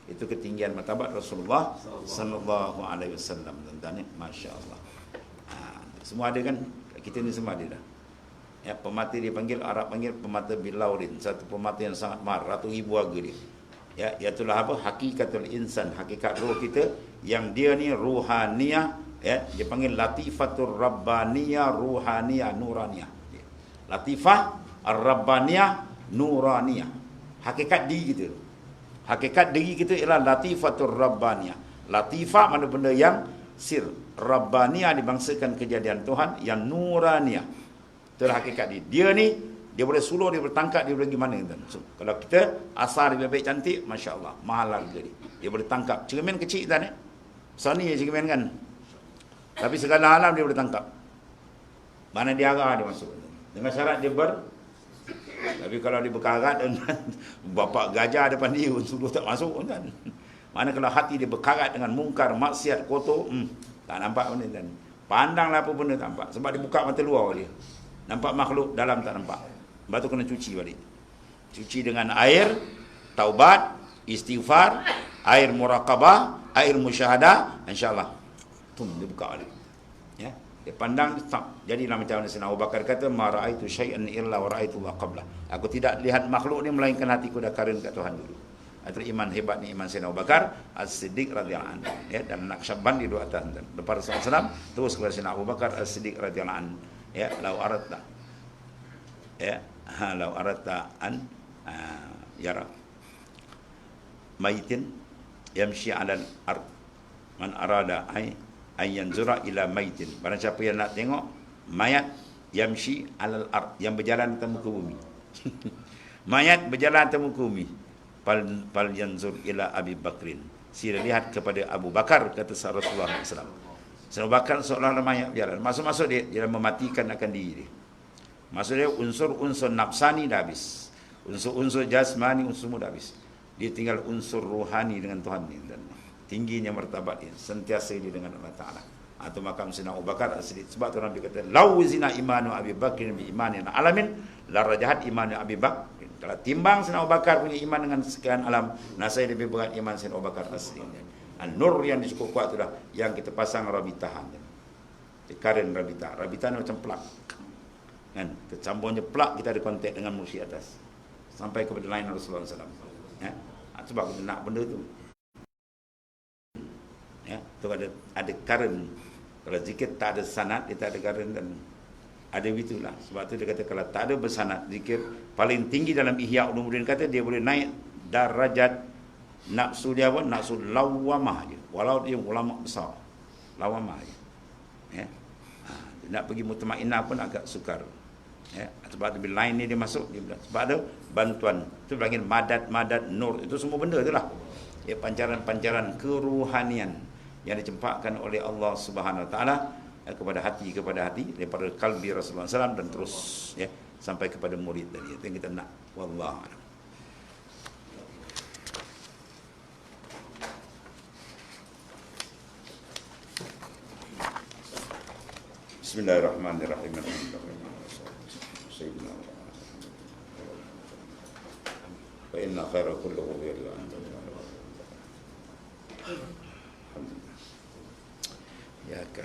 Itu ketinggian martabat Rasulullah sallallahu alaihi wasallam tuan-tuan ni, masya-Allah. Semua ada kan? Kita ni semua ada dah. Ya, pemati dia panggil, Arab panggil pemata bilaurin, satu pemati yang sangat mahal, ratus ribu harga dia. Ya, iatulah apa? Hakikatul insan, hakikat roh kita yang dia ni ruhaniyah, ya, dia panggil latifatur rabbaniyah ruhaniyah nuraniyah. Latifah ar-rabbaniyah nuraniyah. Hakikat diri kita. Hakikat diri kita ialah latifatur rabbaniyah. Latifah mana benda yang sir. Rabbaniyah dibangsakan kejadian Tuhan yang nuraniyah. Itulah hakikat dia. Dia ni Dia boleh suluh, dia boleh tangkap, dia boleh gimana. So, kalau kita asal dia baik cantik, Masya Allah, mahal lah jadi. Dia boleh tangkap. Cermin kecil kan Sony cermin kan. Tapi segala alam dia boleh tangkap. Mana dia arah dia masuk. Dengan syarat dia tapi kalau dia berkarat dengan bapak gajah depan dia, suluh tak masuk kan. Mana kalau hati dia berkarat dengan mungkar, maksiat, kotor, tak nampak benda kan. Pandanglah apa benda tak nampak. Sebab dia buka mata luar dia. Nampak makhluk, dalam tak nampak. Lepas tu kena cuci balik. Cuci dengan air taubat, istighfar, air muraqabah, air musyahadah, insya-Allah. Dia buka balik. Ya. Dia pandang stop. Jadilah macam Sayyidina Abu Bakar kata, "Ma ra'aitu syai'an illa wa ra'aitu wa qabla." Aku tidak lihat makhluk ni melainkan hatiku dah karen kat Tuhan dulu. Itu iman hebat ni, iman Sayyidina Abu Bakar As-Siddiq radhiyallahu anhu. Ya, dan Naqsyabandi dua atas. Lepas Rasulullah SAW terus kepada Sayyidina Abu Bakar As-Siddiq radhiyallahu anhu. Ya, lau aradta. Ya, lau aradta an yara maitin yamshi 'alal ard. Man arada ayyan zura ila maitin. Barang siapa yang nak tengok mayat yamshi alal ard, yang berjalan di muka bumi. Mayat berjalan di muka bumi. Fal yanzur ila Abi Bakrin. Sila lihat kepada Abu Bakar, kata Rasulullah SAW. Abu Bakar seolah-olah mayat berjalan. Maksud dia mematikan akan diri dia. Maksud dia unsur-unsur nafsani dah habis. Unsur-unsur jasmani, unsur dah habis. Dia tinggal unsur rohani dengan Tuhan ni. Dan tingginya martabat dia, sentiasa dia dengan Allah Ta'ala. Atau makam Sayyidina Abu Bakar As-Siddiq. Sebab tu Nabi kata, "Lau zina imanu Abi Bakrin bi imanin alamin, la rajahat imanu Abi Bakr." Kalau timbang Sayyidina Abu Bakar punya iman dengan sekian alam, nasai lebih berat iman Sayyidina Abu Bakar As-Siddiq. An-nur yang cukup kuat tu dah yang kita pasang rabitahan. Karen rabitah. Rabitah ni macam plug. Kan? Kecampurannya plug, kita ada kontak dengan mursyid atas. Sampai kepada lain Rasulullah SAW. Ya? Sebab kita nak benda tu. Ya, tu ada current. Kalau zikir tak ada sanad, dia tak ada current, dan ada begitulah. Sebab tu dia kata kalau tak ada bersanad zikir, paling tinggi dalam Ihya Ulumuddin kata dia boleh naik darajat nafsu dia apa? Nafsu lawamah je. Walau dia ulama besar. Lawamah je. Ya. Nak pergi mutmainnah pun agak sukar. Ya, sebab tu bila lain ni dia masuk, dia sebab ada bantuan. Tu panggil madad nur. Itu semua benda itulah. Ya, pancaran-pancaran keruhanian yang dicempakkan oleh Allah Subhanahu Wa Taala kepada hati daripada kalbi Rasulullah SAW dan terus ya sampai kepada murid tadi. Itu yang kita nak. Wallahu a'lam. Bismillahirrahmanirrahim. Sayyidina wa inna khaira kulluhu billahi. Ya kan.